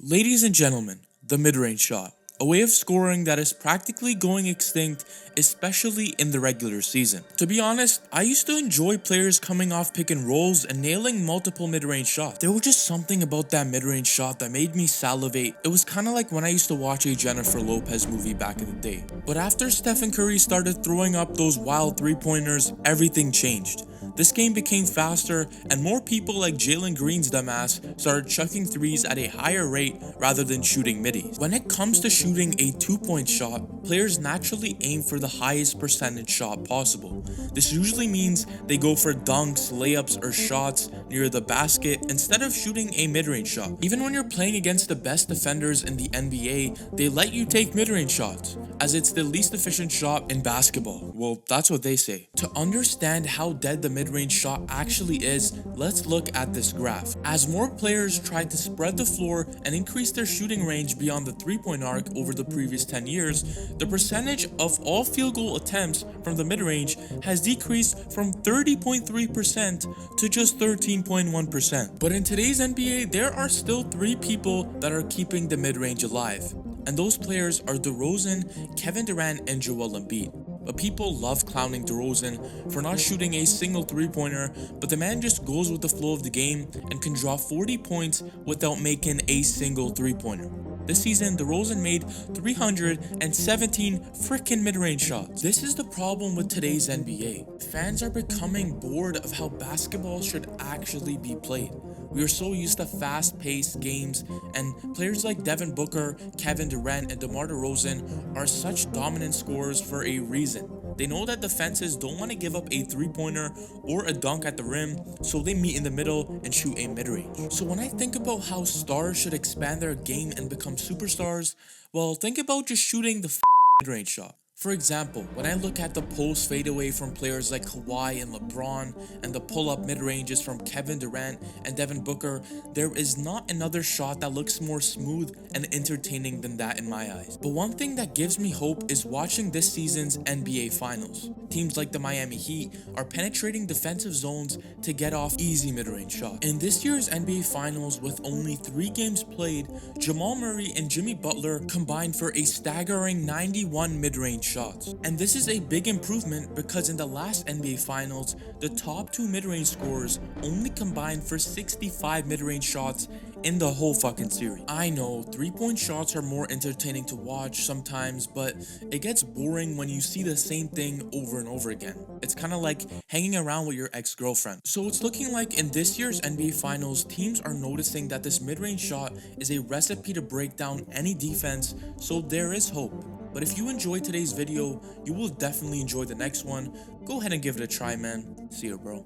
Ladies and gentlemen, the mid-range shot, a way of scoring that is practically going extinct, especially in the regular season. To be honest, I used to enjoy players coming off pick and rolls and nailing multiple mid-range shots. There was just something about that mid-range shot that made me salivate. It was kind of like when I used to watch a Jennifer Lopez movie back in the day. But after Stephen Curry started throwing up those wild three-pointers, everything changed. This game became faster, and more people like Jalen Green's dumbass started chucking threes at a higher rate rather than shooting middies. When it comes to shooting a two-point shot, players naturally aim for the highest percentage shot possible. This usually means they go for dunks, layups, or shots near the basket instead of shooting a mid-range shot. Even when you're playing against the best defenders in the NBA, they let you take mid-range shots, as it's the least efficient shot in basketball. Well, that's what they say. To understand how dead the mid-range shot actually is, let's look at this graph. As more players tried to spread the floor and increase their shooting range beyond the three-point arc over the previous 10 years, the percentage of all field goal attempts from the mid-range has decreased from 30.3% to just 13.1%. But in today's NBA, there are still 3 people that are keeping the mid-range alive. And those players are DeRozan, Kevin Durant, and Joel Embiid. But people love clowning DeRozan for not shooting a single three-pointer, but the man just goes with the flow of the game and can draw 40 points without making a single three-pointer. This season, DeRozan made 317 freaking mid-range shots. This is the problem with today's NBA. Fans are becoming bored of how basketball should actually be played. We are so used to fast-paced games, and players like Devin Booker, Kevin Durant, and DeMar DeRozan are such dominant scorers for a reason. They know that defenses don't want to give up a three-pointer or a dunk at the rim, so they meet in the middle and shoot a mid-range. So when I think about how stars should expand their game and become superstars, well, think about just shooting the mid-range shot. For example, when I look at the post fadeaway from players like Kawhi and LeBron, and the pull-up mid-ranges from Kevin Durant and Devin Booker, there is not another shot that looks more smooth and entertaining than that in my eyes. But one thing that gives me hope is watching this season's NBA Finals. Teams like the Miami Heat are penetrating defensive zones to get off easy mid-range shots. In this year's NBA Finals, with only 3 games played, Jamal Murray and Jimmy Butler combined for a staggering 91 mid-range shots. And this is a big improvement because in the last NBA Finals, the top 2 mid-range scorers only combined for 65 mid-range shots in the whole fucking series. I know, three-point shots are more entertaining to watch sometimes, but it gets boring when you see the same thing over and over again. It's kind of like hanging around with your ex-girlfriend. So it's looking like in this year's NBA Finals, teams are noticing that this mid-range shot is a recipe to break down any defense, so there is hope. But if you enjoyed today's video, you will definitely enjoy the next one. Go ahead and give it a try, man. See you, bro.